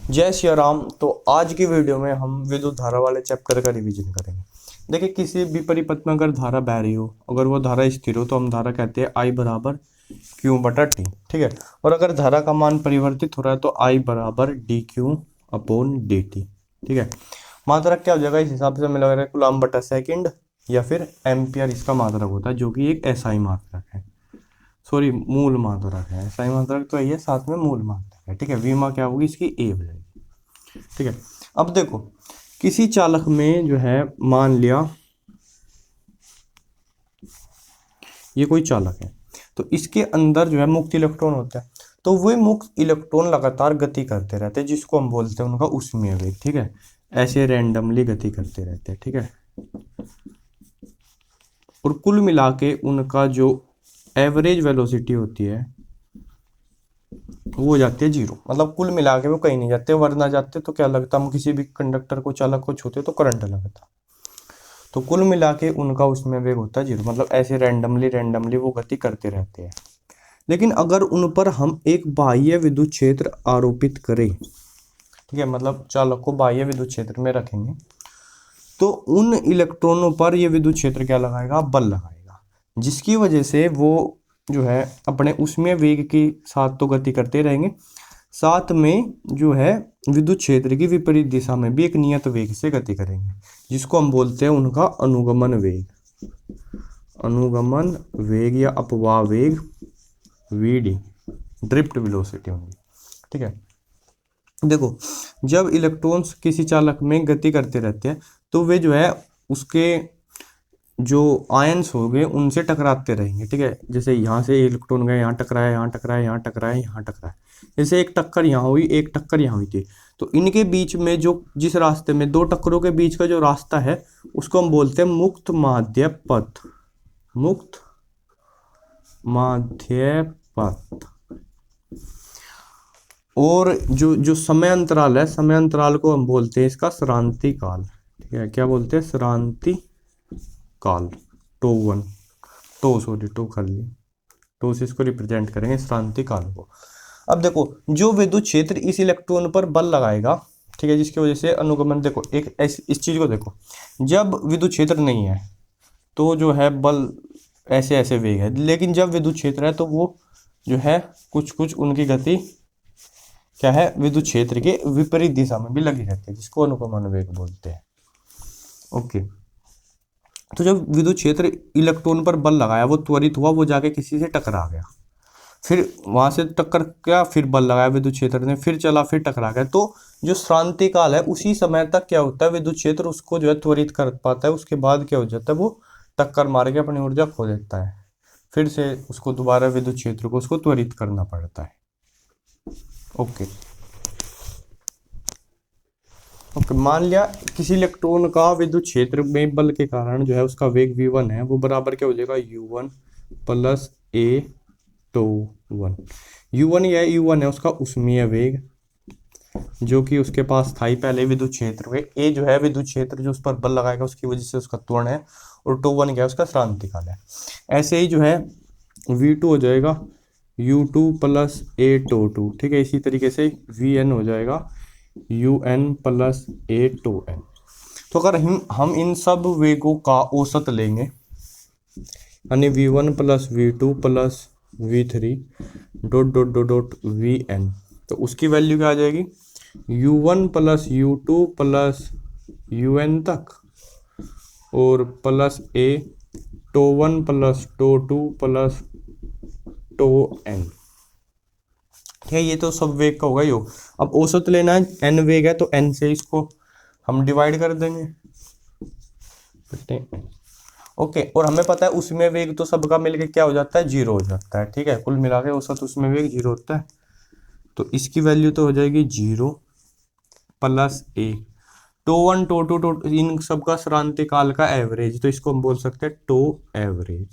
जय श्री राम। तो आज की वीडियो में हम विद्युत धारा वाले चैप्टर का रिवीजन करेंगे। देखिए, किसी भी परिपथ में अगर धारा बह रही हो, अगर वो धारा स्थिर हो तो हम धारा कहते हैं I बराबर Q बटा टी। ठीक है। और अगर धारा का मान परिवर्तित हो रहा है तो I बराबर D Q upon D T. ठीक है। मात्रक क्या हो जाएगा, इस हिसाब से हमें लग रहा है कूलम्ब बटा सेकेंड या फिर एम्पियर इसका मात्रक होता है, जो कि एक एसआई मात्रक है। सॉरी, मूल मात्रक है। एसआई मात्रक तो ये साथ में मूल मात्रक है। ठीक है। विमा क्या होगी इसकी, ए हो जाएगी। ठीक है। अब देखो, किसी चालक में जो है, मान लिया ये कोई चालक है, तो इसके अंदर जो है मुक्त इलेक्ट्रॉन होता है। तो वे मुक्त इलेक्ट्रॉन लगातार गति करते रहते हैं, जिसको हम बोलते हैं उनका ऊष्मीय वेग। ठीक है। ऐसे रैंडमली गति करते रहते हैं। ठीक है। और कुल मिला के उनका जो एवरेज वेलोसिटी होती है वो हो जाती है जीरो। मतलब कुल मिला के वो कहीं नहीं जाते, वरना जाते तो क्या लगता, हम किसी भी कंडक्टर को, चालक को छूते तो करंट लगता। तो कुल मिला के उनका उसमें वेग होता है जीरो। मतलब ऐसे रैंडमली वो गति करते रहते हैं। लेकिन अगर उन पर हम एक बाह्य विद्युत क्षेत्र आरोपित करें, ठीक है, मतलब चालक को बाह्य विद्युत क्षेत्र में रखेंगे, तो उन इलेक्ट्रॉनों पर ये विद्युत क्षेत्र क्या लगाएगा, बल लगाएगा, जिसकी वजह से वो जो है अपने उसमें वेग के साथ तो गति करते रहेंगे, साथ में जो है विद्युत क्षेत्र की विपरीत दिशा में भी एक नियत वेग से गति करेंगे, जिसको हम बोलते हैं उनका अनुगमन वेग। अनुगमन वेग या अपवाह वेग, वीडी, ड्रिफ्ट वेलोसिटी होंगी। ठीक है। देखो, जब इलेक्ट्रॉन्स किसी चालक में गति करते रहते हैं तो वे जो है उसके जो आयन्स हो गए उनसे टकराते रहेंगे। ठीक है। जैसे यहाँ से इलेक्ट्रॉन गए, यहाँ टकराए, यहाँ टकराए, यहाँ टकराए, यहाँ टकराए। जैसे एक टक्कर यहाँ हुई, एक टक्कर यहाँ हुई थी, तो इनके बीच में जो, जिस रास्ते में दो टक्करों के बीच का जो रास्ता है उसको हम बोलते हैं मुक्त माध्य पथ। मुक्त माध्य पथ। और जो समय अंतराल है, समय अंतराल को हम बोलते हैं इसका श्रांति काल। ठीक है। क्या बोलते हैं, श्रांति काल। टो कर ली, टो से इसको रिप्रेजेंट करेंगे श्रांति काल को। अब देखो, जो विद्युत क्षेत्र इस इलेक्ट्रॉन पर बल लगाएगा, ठीक है, जिसकी वजह से अनुगमन, देखो एक इस चीज को देखो, जब विद्युत क्षेत्र नहीं है तो जो है बल ऐसे ऐसे वेग है, लेकिन जब विद्युत क्षेत्र है तो वो जो है कुछ उनकी गति क्या है, विद्युत क्षेत्र के विपरीत दिशा में भी लगी रहती है, जिसको अनुगमन वेग बोलते हैं। ओके। तो जब विद्युत क्षेत्र इलेक्ट्रॉन पर बल लगाया, वो त्वरित हुआ, वो जाके किसी से टकरा गया, फिर वहां से टक्कर क्या, फिर बल लगाया विद्युत क्षेत्र ने, फिर चला, फिर टकरा गया। तो जो श्रांति काल है, उसी समय तक क्या होता है, विद्युत क्षेत्र उसको जो है त्वरित कर पाता है। उसके बाद क्या हो जाता है, वो टक्कर मार के अपनी ऊर्जा खो देता है, फिर से उसको दोबारा विद्युत क्षेत्र को उसको त्वरित करना पड़ता है। ओके। मान लिया किसी इलेक्ट्रॉन का विद्युत क्षेत्र में बल के कारण जो है उसका वेग v1 है, वो बराबर क्या हो जाएगा, u1 plus a to 1। u1 या u1 है उसका ऊष्मीय वेग, जो कि उसके पास था ही पहले विद्युत क्षेत्र में। a जो है विद्युत क्षेत्र जो उस पर बल लगाएगा उसकी वजह से उसका त्वरण है, और टो 1 क्या है, उसका श्रांति काल है। ऐसे ही जो है v2 हो जाएगा u2 प्लस a टो 2। ठीक है। इसी तरीके से vn हो जाएगा un plus a tau n। तो अगर हम इन सब वेगों का औसत लेंगे, यानी v1 plus v2 plus v3 dot dot dot dot vn, तो उसकी वैल्यू क्या आ जाएगी, u1 plus u2 plus un तक, और plus a to 1 plus tau 2 plus tau n। ठीक है। ये तो सब वेग का होगा ही हो। अब औसत लेना है, n वेग है तो n से इसको हम डिवाइड कर देंगे। ओके। और हमें पता है उसमें वेग तो सबका मिलके क्या हो जाता है, जीरो हो जाता है। ठीक है। कुल मिला के औसत उसमें वेग जीरो होता है, तो इसकी वैल्यू तो हो जाएगी जीरो प्लस a टो 1 टो 2 टो, इन सबका श्रांति काल का एवरेज, तो इसको हम बोल सकते हैं टो एवरेज।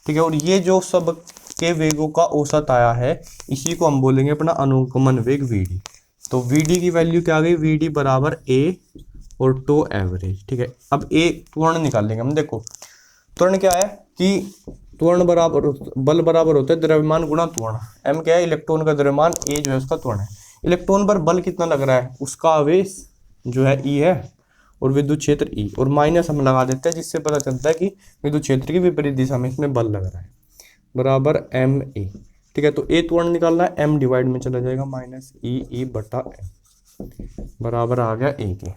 ठीक है। और ये जो सब के वेगों का औसत आया है, इसी को हम बोलेंगे अपना अनुगमन वेग vd। तो vd की वैल्यू क्या आ गई, vd बराबर a और टो एवरेज। ठीक है। अब a त्वरण निकाल लेंगे हम। देखो, त्वरण क्या है कि त्वरण बराबर, बल बराबर होता है द्रव्यमान गुणा त्वरण। m क्या है, इलेक्ट्रॉन का द्रव्यमान, a जो है उसका त्वरण है। इलेक्ट्रॉन पर बल कितना लग रहा है, उसका आवेश जो है ई है और विद्युत क्षेत्र ई, और माइनस हम लगा देते हैं जिससे पता चलता है कि विद्युत क्षेत्र की विपरीत दिशा में इसमें बल लग रहा है, बराबर एम ए। ठीक है, तो ए त्वरण निकालना है, एम डिवाइड में चला जाएगा, माइनस ई बटा एम, बराबर आ गया ए के।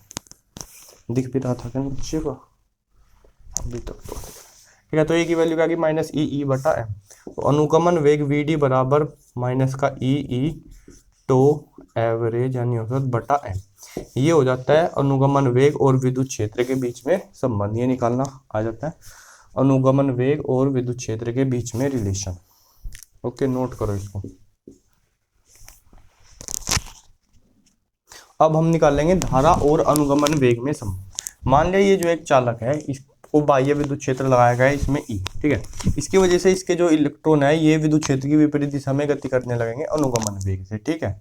दिख भी रहा था क्या नीचे को अभी तक तो। ठीक है, तो ए की वैल्यू क्या आ गई, माइनस ई बटा एम। तो अनुगमन वेग वी डी बराबर माइनस का ई तो एवरेज यानी औसत बटा एम। ये हो जाता है अनुगमन वेग और विद्युत क्षेत्र के बीच में संबंध, ये निकालना आ जाता है अनुगमन वेग और विद्युत क्षेत्र के बीच में रिलेशन। ओके, नोट करो इसको। अब हम निकालेंगे धारा और अनुगमन वेग में संबंध। मान लिया ये जो एक चालक है, इसको बाह्य विद्युत क्षेत्र लगाया गया है इसमें ई। ठीक है, इसकी वजह से इसके जो इलेक्ट्रॉन है ये विद्युत क्षेत्र की विपरीत दिशा में गति करने लगेंगे अनुगमन वेग से। ठीक है,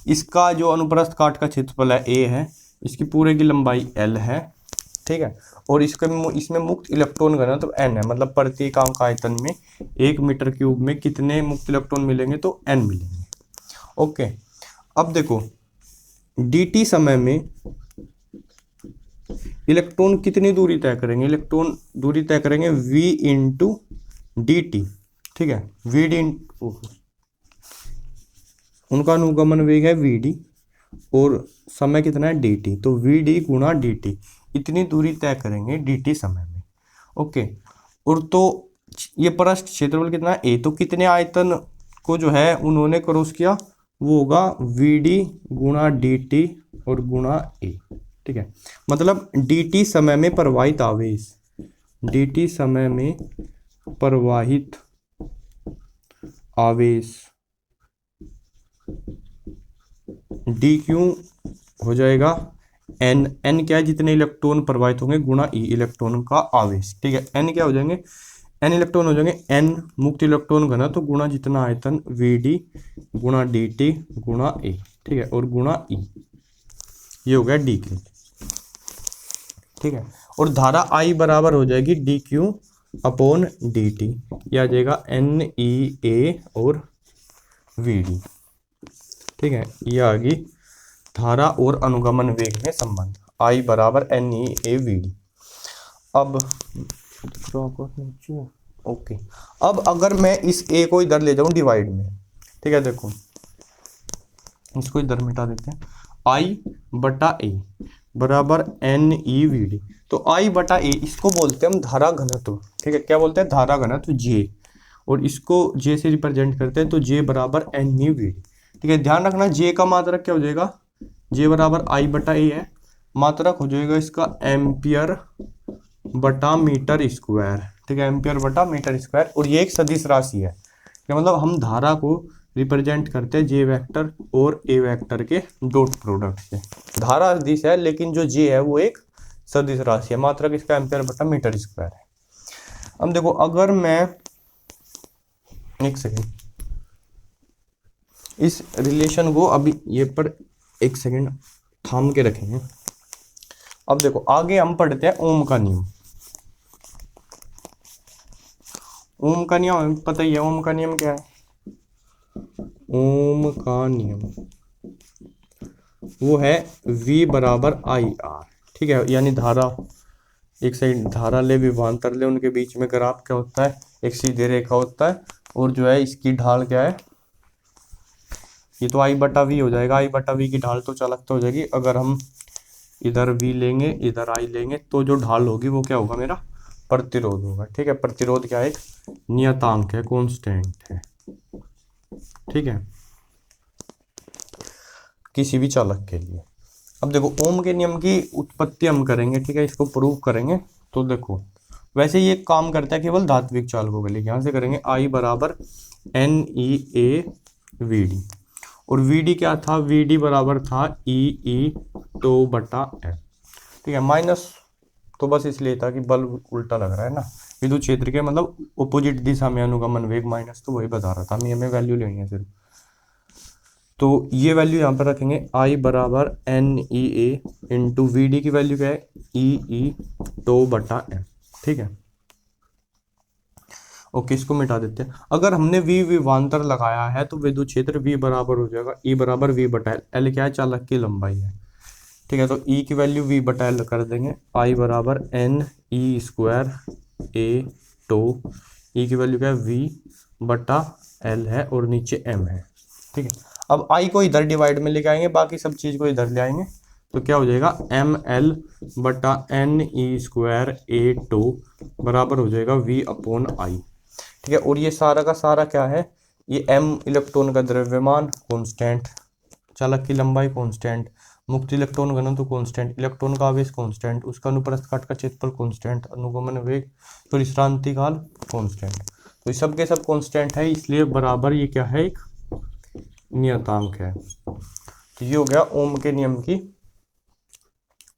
इसका जो अनुप्रस्थ काट का क्षेत्रफल है ए है, इसकी पूरे की लंबाई एल है। ठीक है, और इसमें मुक्त इलेक्ट्रॉन घनत्व तो एन है, मतलब प्रति एकांक आयतन में 1 मीटर क्यूब में कितने मुक्त इलेक्ट्रॉन मिलेंगे, तो एन मिलेंगे। ओके, अब देखो dt समय में इलेक्ट्रॉन कितनी दूरी तय करेंगे, इलेक्ट्रॉन दूरी तय करेंगे v इंटू डी टी। ठीक है, वी डी उनका अनुगमन वेग है वी डी और समय कितना है डी टी, तो वी डी गुणा डी टी, इतनी दूरी तय करेंगे डी टी समय में। ओके, और तो ये पृष्ठ क्षेत्रफल कितना है ए, तो कितने आयतन को जो है उन्होंने क्रॉस किया, वो होगा वी डी गुणा डी टी और गुणा ए। ठीक है, मतलब डी टी समय में प्रवाहित आवेश, डी टी समय में प्रवाहित आवेश डी क्यू हो जाएगा एन, एन क्या है, जितने इलेक्ट्रॉन प्रवाहित होंगे गुणा ई इलेक्ट्रॉन का आवेश। ठीक है, एन क्या हो जाएंगे, एन इलेक्ट्रॉन हो जाएंगे, एन मुक्त इलेक्ट्रॉन घनत्व तो गुणा जितना आयतन वी डी गुणा डी टी गुणा ए। ठीक है, और गुणा ई, ये हो गया डी क्यू। ठीक है, और धारा आई बराबर हो जाएगी D Q upon D T, यह आ जाएगा एन ई ए और वी डी। ठीक है, यह आ गई धारा और अनुगमन वेग में संबंध, आई बराबर N E A V D. अब ओके, अब अगर मैं इस ए को इधर ले जाऊं डिवाइड में, ठीक है, देखो इसको इधर मिटा देते हैं, आई बटा ए बराबर एन ई वी डी। तो आई बटा ए इसको बोलते हैं हम धारा घनत्व। ठीक है, क्या बोलते हैं, धारा घनत्व जे, और इसको जे से रिप्रेजेंट करते हैं, तो जे बराबर एन ई वी डी। ठीक है, ध्यान रखना जे का मात्रक क्या हो जाएगा, जे बराबर आई बटा ए है, मात्रक हो जाएगा इसका एम्पियर बटा मीटर स्क्वायर। ठीक है, एम्पियर बटा मीटर स्क्वायर, और ये एक सदिश राशि है, मतलब हम धारा को रिप्रेजेंट करते हैं जे वेक्टर और ए वेक्टर के डॉट प्रोडक्ट से। धारा सदिश है लेकिन जो जे है वो एक सदिश राशि है, मात्रक इसका एम्पियर बटा मीटर स्क्वायर है। अब देखो अगर मैं एक सेकेंड इस रिलेशन को अभी ये पर एक सेकेंड थाम के रखेंगे। अब देखो आगे हम पढ़ते हैं ओम का नियम। ओम का नियम पता ही है, ओम का नियम क्या है, ओम का नियम वो है V बराबर आई आर। ठीक है, यानी धारा, एक साइड धारा ले विभवांतर ले, उनके बीच में ग्राफ क्या होता है, एक सीधी रेखा होता है, और जो है इसकी ढाल क्या है, ये तो आई बटा वी हो जाएगा, आई बटा वी की ढाल तो चालकता हो जाएगी। अगर हम इधर वी लेंगे इधर आई लेंगे तो जो ढाल होगी वो क्या होगा, मेरा प्रतिरोध होगा। ठीक है, प्रतिरोध क्या है, एक नियतांक है, कांस्टेंट है। ठीक है, किसी भी चालक के लिए। अब देखो ओम के नियम की उत्पत्ति हम करेंगे। ठीक है, इसको प्रूव करेंगे। तो देखो वैसे ये काम करता है केवल धात्विक चालकों के लिए। यहाँ से करेंगे आई बराबर N E A V D, और वी डी क्या था, वी डी बराबर था ई टो बटा एम। ठीक है, माइनस तो बस इसलिए था कि बल उल्टा लग रहा है ना, विद्युत क्षेत्र के मतलब अपोजिट दिशा में अनुगमन वेग, माइनस तो वही बता रहा था, हमें वैल्यू लेनी है सिर्फ। तो ये वैल्यू यहाँ पर रखेंगे, आई बराबर N E A into V D की वैल्यू क्या है, ई टो बटा एम। ठीक है, ओके, इसको मिटा देते हैं। अगर हमने V विभवांतर लगाया है तो विद्युत क्षेत्र V बराबर हो जाएगा E बराबर V बटा L क्या है, चालक की लंबाई है। ठीक है, तो E की वैल्यू V बटा L कर देंगे, I बराबर N E square A tau, E की वैल्यू क्या है V बटा L है और नीचे M है। ठीक है, अब I को इधर डिवाइड में लेके आएंगे, बाकी सब चीज़ को इधर ले आएंगे, तो क्या हो जाएगा ML बटा NE स्क्वायर A टो बराबर हो जाएगा V अपॉन I। ठीक है, और ये सारा का सारा क्या है, ये M इलेक्ट्रॉन का द्रव्यमान कांस्टेंट, चालक की लंबाई कांस्टेंट, मुक्त इलेक्ट्रॉन घनत्व कांस्टेंट, इलेक्ट्रॉन का आवेश कांस्टेंट, उसका अनुप्रस्थ काट का क्षेत्रफल कांस्टेंट, अनुगमन वेग तो विश्रांति काल कांस्टेंट, तो ये सब के सब कांस्टेंट है, इसलिए बराबर ये क्या है, एक नियतांक है। तो ये हो गया ओम के नियम की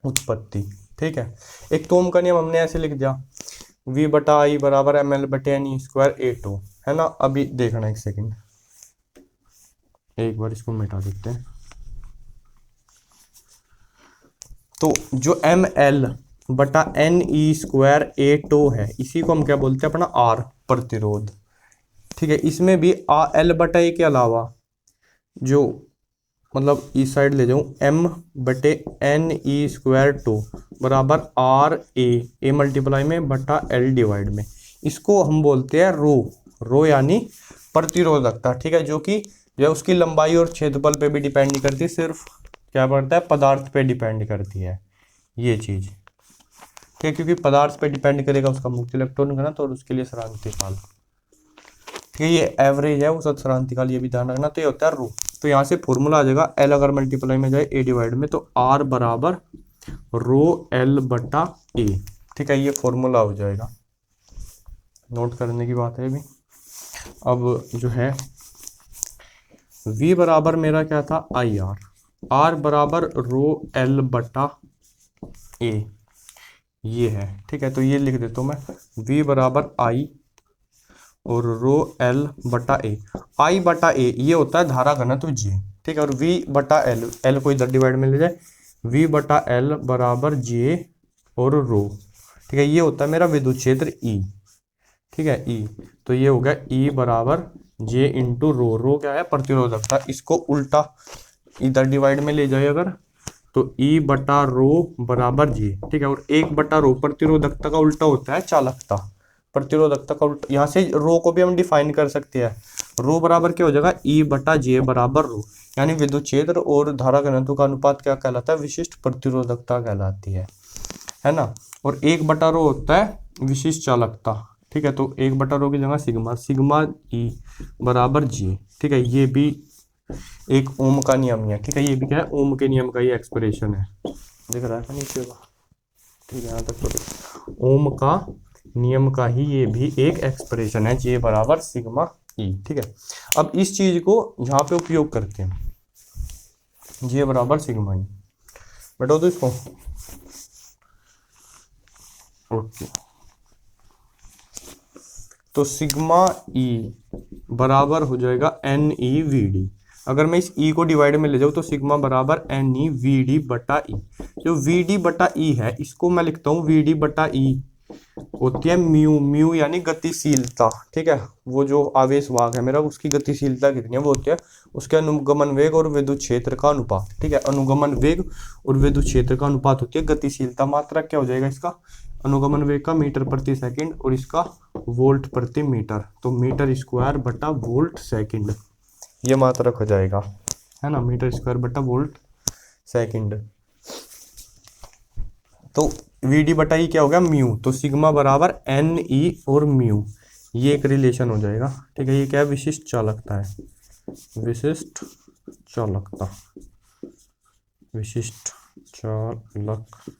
उत्पत्ति। ठीक है, एक तो ओम का नियम हमने ऐसे लिख दिया, V बटा आई बराबर ML बटे NE स्क्वायर A टू, है ना। अभी देखना एक सेकंड, एक बार इसको मिटा देते हैं। तो जो ML बटा NE स्क्वायर A टू है, इसी को हम क्या बोलते हैं, अपना R प्रतिरोध। ठीक है, इसमें भी L बटा A के अलावा जो मतलब इस साइड ले जाऊं, M बटे NE स्क्वायर टू बराबर RA मल्टीप्लाई में बटा L डिवाइड में, इसको हम बोलते हैं रो यानी प्रतिरोधकता। ठीक है, जो कि जो उसकी लंबाई और क्षेत्रफल पे भी डिपेंड नहीं करती, सिर्फ क्या पड़ता है, पदार्थ पे डिपेंड करती है ये चीज़। ठीक है, क्योंकि पदार्थ पे डिपेंड करेगा उसका मुक्त इलेक्ट्रॉन घनत्व और उसके लिए सरांति काल। ठीक है, ये एवरेज है उस सरांति काल, ये भी ध्यान रखना। तो ये होता है रो, तो यहाँ से फॉर्मूला आ जाएगा L अगर मल्टीप्लाई में जाए A डिवाइड में, तो R बराबर रो L बटा A। ठीक है, ये फॉर्मूला हो जाएगा, नोट करने की बात है भी। अब जो है V बराबर मेरा क्या था, IR, R बराबर रो L बटा A, ये है। ठीक है, तो ये लिख देता हूँ मैं, V बराबर I और रो L बटा A। I बटा A ये होता है धारा घनत्व J। ठीक है, और V बटा L को इधर डिवाइड में ले जाए, V बटा L बराबर J और रो। ठीक है, ये होता है मेरा विद्युत क्षेत्र E। ठीक है, E, तो ये हो गया E बराबर J इंटू रो क्या है, प्रतिरोधकता। इसको उल्टा इधर डिवाइड में ले जाए अगर, तो E बटा रो बराबर J। ठीक है, और 1 बटा रो प्रतिरोधकता का उल्टा होता है चालकता, प्रतिरोधकता का उल्टा। यहाँ से रो को भी हम डिफाइन कर सकते हैं, रो बराबर क्या हो जाएगा, E बटा J बराबर रो, यानी विद्युत क्षेत्र और धारा घनत्व का अनुपात क्या कहलाता है, विशिष्ट प्रतिरोधकता कहलाती है ना। और 1 बटा रो होता है विशिष्ट चालकता। ठीक है, तो 1 बटा रो की जगह सिग्मा E बराबर J। ठीक है, ये भी एक ओम का नियम है। ठीक है, ये भी क्या है, ओम के नियम का ये एक्सप्रेशन है, दिख रहा है नीचे का। ठीक है, यहाँ तक तो ओम का नियम का ही ये भी एक एक्सप्रेशन है, J बराबर सिग्मा E। ठीक है, अब इस चीज को यहाँ पे उपयोग करते हैं, J बराबर सिग्मा E, बैठो तो इसको। ओके, तो सिग्मा E बराबर हो जाएगा NeVd। अगर मैं इस E को डिवाइड में ले जाऊँ तो सिग्मा बराबर NeVd बटा E। जो Vd बटा E है, इसको मैं लिखता हूँ Vd बटा E होती है म्यू यानी गतिशीलता। ठीक है, वो जो आवेश वाहक है मेरा, उसकी गतिशीलता कितनी है, वो होती है उसके अनुगमन वेग और विद्युत क्षेत्र का अनुपात। ठीक है, अनुगमन वेग और विद्युत क्षेत्र का अनुपात होती है गतिशीलता। मात्रा क्या हो जाएगा इसका, अनुगमन वेग का मीटर प्रति सेकंड और इसका वोल्ट प्रति मीटर, तो मीटर स्क्वायर बटा वोल्ट सेकंड, ये मात्रक हो जाएगा, है ना, मीटर स्क्वायर बटा वोल्ट सेकंड। तो Vd बटा ई क्या हो गया, म्यू, तो सिग्मा बराबर Ne और म्यू, ये एक रिलेशन हो जाएगा। ठीक है, ये क्या है, विशिष्ट चालकता है, विशिष्ट चालकता, विशिष्ट चालकता।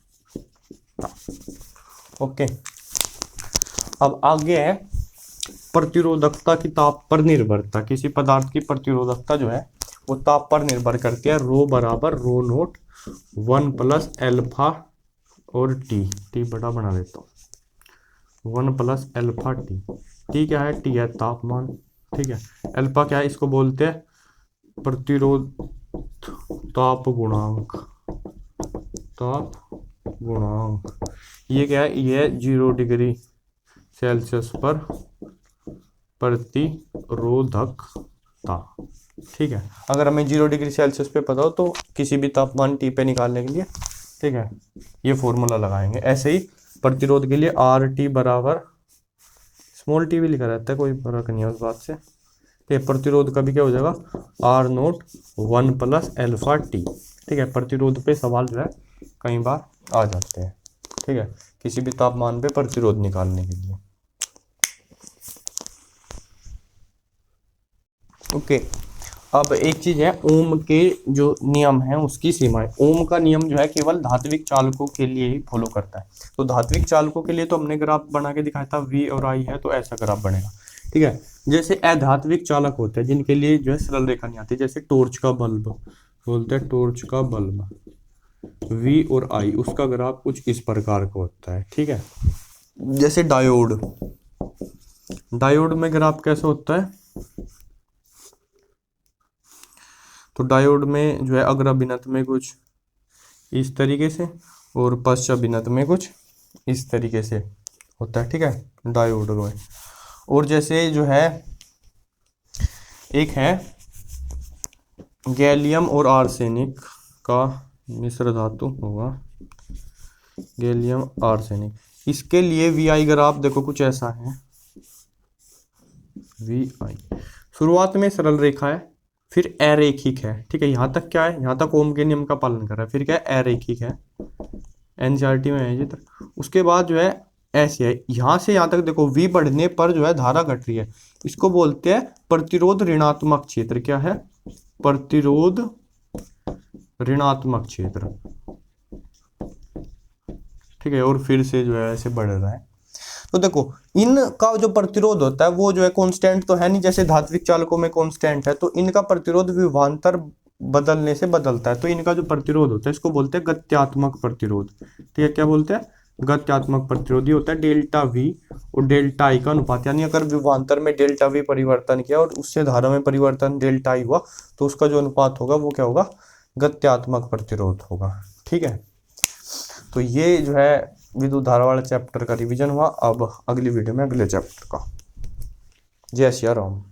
ओके, अब आगे है प्रतिरोधकता की ताप पर निर्भरता। किसी पदार्थ की प्रतिरोधकता जो है वो ताप पर निर्भर करती है। रो बराबर रो नोट 1 प्लस एल्फा और टी बड़ा बना देता हूँ, 1 प्लस एल्फा टी क्या है, टी है तापमान। ठीक है, एल्फा क्या है, इसको बोलते हैं प्रतिरोध ताप गुणांक, ताप गुणांक। ये क्या है, ये 0 डिग्री सेल्सियस पर प्रतिरोधकता। ठीक है, अगर हमें 0 डिग्री सेल्सियस पे पता हो तो किसी भी तापमान T पे निकालने के लिए, ठीक है, ये फॉर्मूला लगाएंगे। ऐसे ही प्रतिरोध के लिए RT बराबर स्मॉल t भी लिखा रहता है, कोई फर्क नहीं है उस बात से। तो प्रतिरोध का भी क्या हो जाएगा, R0 1 प्लस अल्फा टी। ठीक है, प्रतिरोध पे सवाल जो है कई बार आ जाते हैं। ठीक है, किसी भी तापमान पे प्रतिरोध निकालने के लिए। ओके, अब एक चीज है, ओम के जो नियम है उसकी सीमाएं। ओम का नियम जो है केवल धात्विक चालकों के लिए ही फॉलो करता है। तो धात्विक चालकों के लिए तो हमने ग्राफ बना के दिखाया था, V और I है तो ऐसा ग्राफ बनेगा। ठीक है, जैसे अधात्विक चालक होते हैं जिनके लिए जो है सरल रेखा नहीं आती, जैसे टॉर्च का बल्ब बोलते हैं, टॉर्च का बल्ब V और I, उसका ग्राफ कुछ इस प्रकार का होता है। ठीक है, जैसे डायोड, डायोड में ग्राफ कैसा होता है, तो डायोड में जो है अग्राभिनत में कुछ इस तरीके से और पश्चाभिनत में कुछ इस तरीके से होता है। ठीक है, डायोड में। और जैसे जो है एक है गैलियम और आर्सेनिक का मिश्र धातु होगा, गैलियम आर्सेनिक, इसके लिए VI ग्राफ देखो कुछ ऐसा है। VI शुरुआत में सरल रेखा है, फिर अरेखिक है। ठीक है, यहाँ तक क्या है, यहाँ तक ओम के नियम का पालन कर रहा है, फिर क्या है, अरेखिक है, NCERT में है ये तक। उसके बाद जो है ऐसे है, यहाँ से यहाँ तक देखो V बढ़ने पर जो है धारा घट रही है, इसको बोलते हैं प्रतिरोध ऋणात्मक क्षेत्र। क्या है, प्रतिरोध ऋणात्मक क्षेत्र। ठीक है, और फिर से जो है ऐसे बढ़ रहा है। तो देखो इनका जो प्रतिरोध होता है वो जो है कांस्टेंट तो है नहीं, जैसे धात्विक चालकों में कांस्टेंट है, तो इनका प्रतिरोध विभवांतर बदलने से बदलता है। तो इनका जो प्रतिरोध होता है इसको बोलते हैं गत्यात्मक प्रतिरोध। ठीक है, क्या बोलते हैं, गत्यात्मक प्रतिरोध। ये होता है डेल्टा V और डेल्टा I का अनुपात, यानी अगर विभवांतर में डेल्टा V परिवर्तन किया और उससे धारा में परिवर्तन डेल्टा I हुआ तो उसका जो अनुपात होगा वो क्या होगा, गत्यात्मक प्रतिरोध होगा। ठीक है, तो ये जो है विद्युत धारा वाला चैप्टर का रिवीजन हुआ। अब अगली वीडियो में अगले चैप्टर का। जय श्री राम।